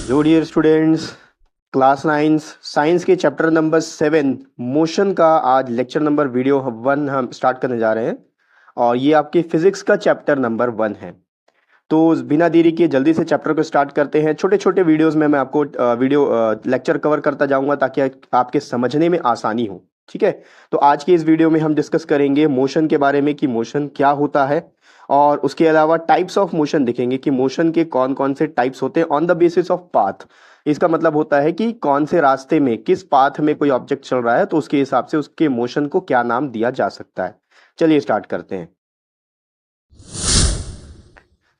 Hello dear students, class 9 science के chapter number 7 motion का आज लेक्चर नंबर वीडियो 1 हम स्टार्ट करने जा रहे हैं। और ये आपके फिजिक्स का चैप्टर नंबर 1 है। तो बिना देरी किए जल्दी से चैप्टर को स्टार्ट करते हैं। छोटे छोटे वीडियोस में मैं आपको लेक्चर कवर करता जाऊंगा ताकि आपके समझने में आसानी हो। ठीक है, तो आज के इस वीडियो में हम डिस्कस करेंगे मोशन के बारे में कि मोशन क्या होता है, और उसके अलावा टाइप्स ऑफ मोशन देखेंगे कि मोशन के कौन कौन से टाइप्स होते हैं on the basis of path. इसका मतलब होता है कि कौन से रास्ते में किस पाथ में कोई ऑब्जेक्ट चल रहा है तो उसके हिसाब से उसके मोशन को क्या नाम दिया जा सकता है। चलिए स्टार्ट करते हैं।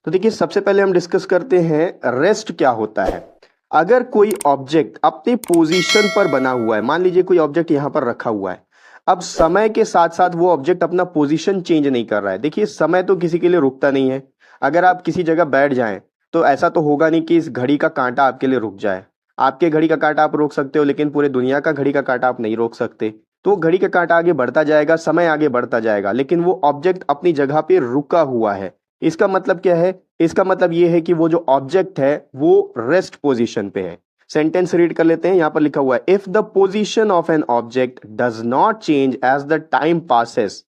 तो देखिए, सबसे पहले हम डिस्कस करते हैं रेस्ट क्या होता है। अगर कोई ऑब्जेक्ट अपने पोजीशन पर बना हुआ है, मान लीजिए कोई ऑब्जेक्ट यहां पर रखा हुआ है, अब समय के साथ साथ वो ऑब्जेक्ट अपना पोजीशन चेंज नहीं कर रहा है। देखिए, समय तो किसी के लिए रुकता नहीं है। अगर आप किसी जगह बैठ जाएं तो ऐसा तो होगा नहीं कि इस घड़ी का कांटा आपके लिए रुक जाए। आपके घड़ी का कांटा आप रोक सकते हो, लेकिन पूरे दुनिया का घड़ी का कांटा आप नहीं रोक सकते। तो घड़ी का कांटा आगे बढ़ता जाएगा, समय आगे बढ़ता जाएगा, लेकिन वो ऑब्जेक्ट अपनी जगह पे रुका हुआ है। इसका मतलब क्या है? इसका मतलब ये है कि वो जो ऑब्जेक्ट है वो रेस्ट पोजीशन पे है। सेंटेंस रीड कर लेते हैं। यहां पर लिखा हुआ है, if the position of an object does not change as the time passes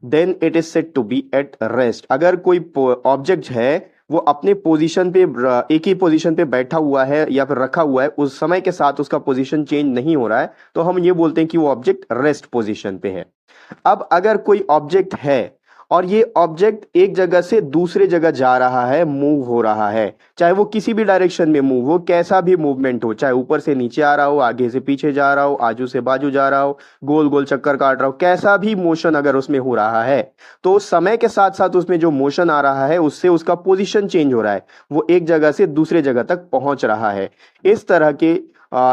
then it is said to be at rest. अगर कोई ऑब्जेक्ट है वो अपने पोजीशन पे एक ही पोजीशन पे बैठा हुआ है या फिर रखा हुआ है, उस समय के साथ उसका पोजीशन चेंज नहीं हो रहा है, तो हम ये बोलते हैं कि वो ऑब्जेक्ट रेस्ट पोजीशन पे है। अब अगर कोई ऑब्जेक्ट है और ये ऑब्जेक्ट एक जगह से दूसरे जगह जा रहा है, मूव हो रहा है, चाहे वो किसी भी डायरेक्शन में मूव हो, कैसा भी मूवमेंट हो, चाहे ऊपर से नीचे आ रहा हो, आगे से पीछे जा रहा हो, आजू से बाजू जा रहा हो, गोल गोल चक्कर काट रहा हो, कैसा भी मोशन अगर उसमें हो रहा है, तो समय के साथ साथ उसमें जो मोशन आ रहा है उससे उसका पोजीशन चेंज हो रहा है, वो एक जगह से दूसरे जगह तक पहुंच रहा है।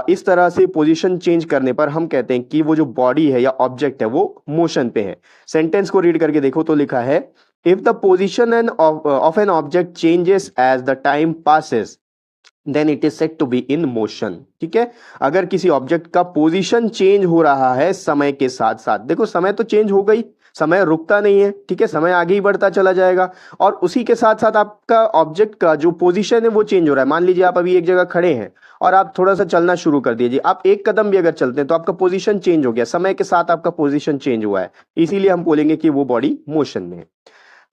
इस तरह से पोजीशन चेंज करने पर हम कहते हैं कि वो जो बॉडी है या ऑब्जेक्ट है वो मोशन पे है। सेंटेंस को रीड करके देखो तो लिखा है, if the position of an object changes as the time passes then it is said to be in motion. ठीक है, अगर किसी ऑब्जेक्ट का पोजीशन चेंज हो रहा है समय के साथ साथ, देखो समय तो चेंज हो गई, समय रुकता नहीं है। ठीक है, समय आगे ही बढ़ता चला जाएगा और उसी के साथ साथ आपका ऑब्जेक्ट का जो पोजीशन है वो चेंज हो रहा है। मान लीजिए आप अभी एक जगह खड़े हैं और आप थोड़ा सा चलना शुरू कर दीजिए, आप एक कदम भी अगर चलते हैं तो आपका पोजीशन चेंज हो गया, समय के साथ आपका पोजीशन चेंज हुआ है, इसीलिए हम बोलेंगे कि वो बॉडी मोशन में है।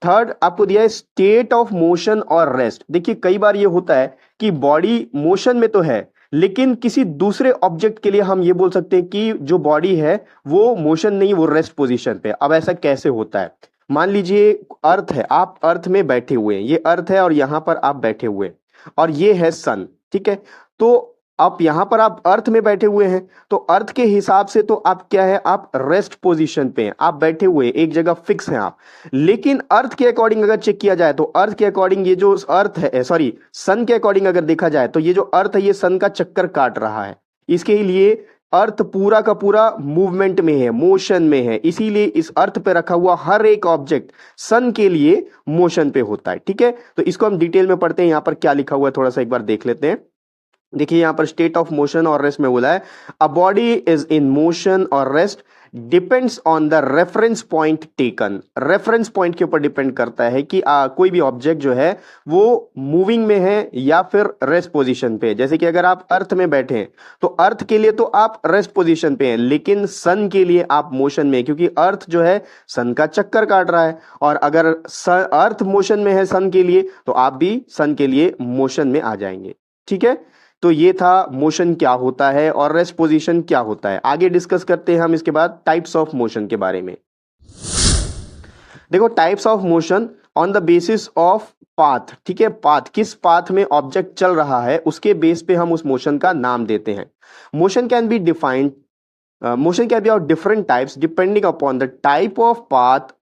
थर्ड आपको दिया है स्टेट ऑफ मोशन और रेस्ट। देखिए, कई बार ये होता है कि बॉडी मोशन में तो है, लेकिन किसी दूसरे ऑब्जेक्ट के लिए हम ये बोल सकते हैं कि जो बॉडी है वो मोशन नहीं, वो रेस्ट पोजीशन पे। अब ऐसा कैसे होता है? मान लीजिए अर्थ है, आप अर्थ में बैठे हुए हैं, ये अर्थ है और यहां पर आप बैठे हुए हैं, और ये है सन। ठीक है, तो आप यहां पर आप अर्थ में बैठे हुए हैं, तो अर्थ के हिसाब से तो आप क्या है, आप रेस्ट पोजीशन पे हैं, आप बैठे हुए एक जगह फिक्स हैं आप। लेकिन अर्थ के अकॉर्डिंग अगर चेक किया जाए तो अर्थ के अकॉर्डिंग ये जो अर्थ है, सॉरी सन के अकॉर्डिंग अगर देखा जाए तो ये जो अर्थ है ये सन का चक्कर काट रहा है, इसके लिए अर्थ पूरा का पूरा मूवमेंट में है, मोशन में है, इसीलिए इस अर्थ पे रखा हुआ हर एक ऑब्जेक्ट सन के लिए मोशन पे होता है। ठीक है, तो इसको हम डिटेल में पढ़ते हैं। यहां पर क्या लिखा हुआ है थोड़ा सा एक बार देख लेते हैं। देखिए, यहां पर स्टेट ऑफ मोशन और रेस्ट में बोला है, a body is in motion और rest depends on the reference point taken. Reference point के ऊपर डिपेंड करता है कि कोई भी ऑब्जेक्ट जो है वो मूविंग में है या फिर रेस्ट पोजीशन पे है। जैसे कि अगर आप अर्थ में बैठे हैं तो अर्थ के लिए तो आप रेस्ट पोजीशन पे हैं, लेकिन सन के लिए आप मोशन में, क्योंकि अर्थ जो है सन का चक्कर काट रहा है, और अगर अर्थ मोशन में है सन के लिए तो आप भी सन के लिए मोशन में आ जाएंगे। ठीक है, तो ये था मोशन क्या होता है और रेस्ट पोजीशन क्या होता है। आगे डिस्कस करते हैं हम इसके बाद टाइप्स ऑफ मोशन के बारे में। देखो, types of motion on the basis of path. ठीक है, पाथ, किस पाथ में ऑब्जेक्ट चल रहा है उसके बेस पे हम उस मोशन का नाम देते हैं। Motion can be defined motion can be of different types depending upon the type of path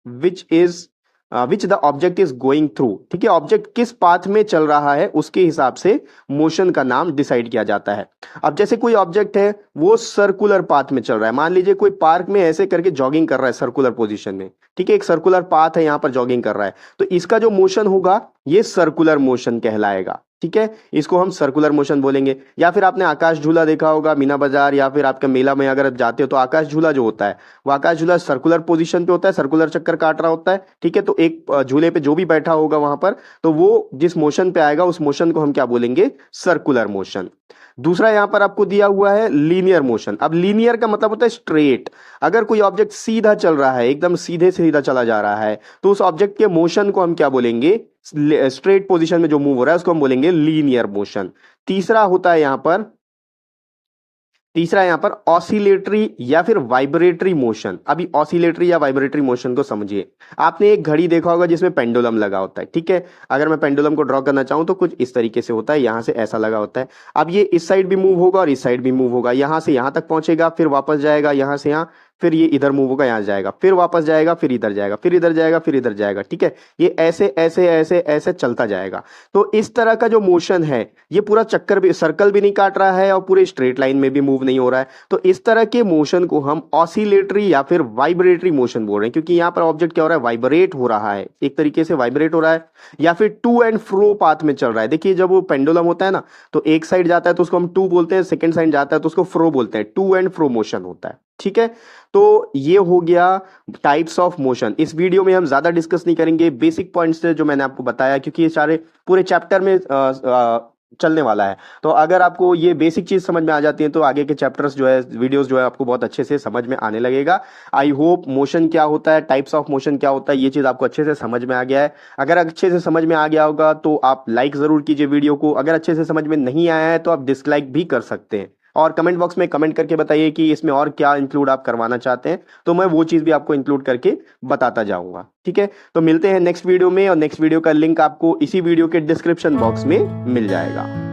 which the object is going through. ठीक है, ऑब्जेक्ट किस पाथ में चल रहा है उसके हिसाब से मोशन का नाम डिसाइड किया जाता है। अब जैसे कोई ऑब्जेक्ट है वो सर्कुलर पाथ में चल रहा है, मान लीजिए कोई पार्क में ऐसे करके जॉगिंग कर रहा है सर्कुलर पोजीशन में। ठीक है, एक सर्कुलर पाथ है, यहां पर जॉगिंग कर रहा है, तो इसका जो मोशन होगा ये सर्कुलर मोशन कहलाएगा। ठीक है, इसको हम सर्कुलर मोशन बोलेंगे। या फिर आपने आकाश झूला देखा होगा मीना बाजार या फिर आपका मेला में अगर जाते हो तो आकाश झूला जो होता है वो आकाश झूला सर्कुलर पोजीशन पे होता है, सर्कुलर चक्कर काट रहा होता है। ठीक है, तो एक झूले पे जो भी बैठा होगा वहां पर, तो वो जिस मोशन पे आएगा उस मोशन को हम क्या बोलेंगे, सर्कुलर मोशन। दूसरा यहां पर आपको दिया हुआ है लीनियर मोशन। अब लीनियर का मतलब होता है स्ट्रेट। अगर कोई ऑब्जेक्ट सीधा चल रहा है, एकदम सीधे सीधा चला जा रहा है, तो उस ऑब्जेक्ट के मोशन को हम क्या बोलेंगे, स्ट्रेट पोजीशन में जो मूव हो रहा है उसको हम बोलेंगे लीनियर मोशन। तीसरा होता है यहां पर ऑसिलेटरी या फिर वाइब्रेटरी मोशन। अभी ऑसिलेटरी या वाइब्रेटरी मोशन को समझिए। आपने एक घड़ी देखा होगा जिसमें पेंडुलम लगा होता है। ठीक है, अगर मैं पेंडुलम को ड्रॉ करना चाहूं तो कुछ इस तरीके से होता है, यहां से ऐसा लगा होता है। अब ये इस साइड भी मूव होगा और इस साइड भी मूव होगा, यहां से यहां तक पहुंचेगा, फिर वापस जाएगा यहां से यहां, फिर ये इधर मूव होगा, यहां जाएगा, फिर वापस जाएगा, फिर इधर जाएगा, फिर इधर जाएगा, फिर इधर जाएगा। ठीक है, ये ऐसे ऐसे ऐसे ऐसे चलता जाएगा। तो इस तरह का जो मोशन है ये पूरा चक्कर भी, सर्कल भी नहीं काट रहा है और पूरे स्ट्रेट लाइन में भी मूव नहीं हो रहा है। तो इस तरह के मोशन को हम ऑसिलेटरी या फिर वाइब्रेटरी मोशन बोल रहे हैं, क्योंकि यहां पर ऑब्जेक्ट क्या हो रहा है, वाइब्रेट हो रहा है, एक तरीके से वाइब्रेट हो रहा है। या फिर टू एंड फ्रो पाथ में चल रहा है। देखिए जब वो पेंडुलम होता है ना, तो एक साइड जाता है तो उसको हम टू बोलते हैं, सेकंड साइड जाता है तो उसको फ्रो बोलते हैं, टू एंड फ्रो मोशन होता है। ठीक है, तो ये हो गया टाइप्स ऑफ मोशन। इस वीडियो में हम ज्यादा डिस्कस नहीं करेंगे, बेसिक पॉइंट्स जो मैंने आपको बताया, क्योंकि ये सारे पूरे चैप्टर में चलने वाला है। तो अगर आपको ये बेसिक चीज समझ में आ जाती है तो आगे के चैप्टर्स जो है, वीडियोस जो है, आपको बहुत अच्छे से समझ में आने लगेगा। आई होप मोशन क्या होता है, टाइप्स ऑफ मोशन क्या होता है, ये चीज आपको अच्छे से समझ में आ गया है। अगर अच्छे से समझ में आ गया होगा तो आप लाइक जरूर कीजिए वीडियो को। अगर अच्छे से समझ में नहीं आया है तो आप डिसलाइक भी कर सकते हैं, और कमेंट बॉक्स में कमेंट करके बताइए कि इसमें और क्या इंक्लूड आप करवाना चाहते हैं, तो मैं वो चीज भी आपको इंक्लूड करके बताता जाऊंगा। ठीक है, तो मिलते हैं नेक्स्ट वीडियो में, और नेक्स्ट वीडियो का लिंक आपको इसी वीडियो के डिस्क्रिप्शन बॉक्स में मिल जाएगा।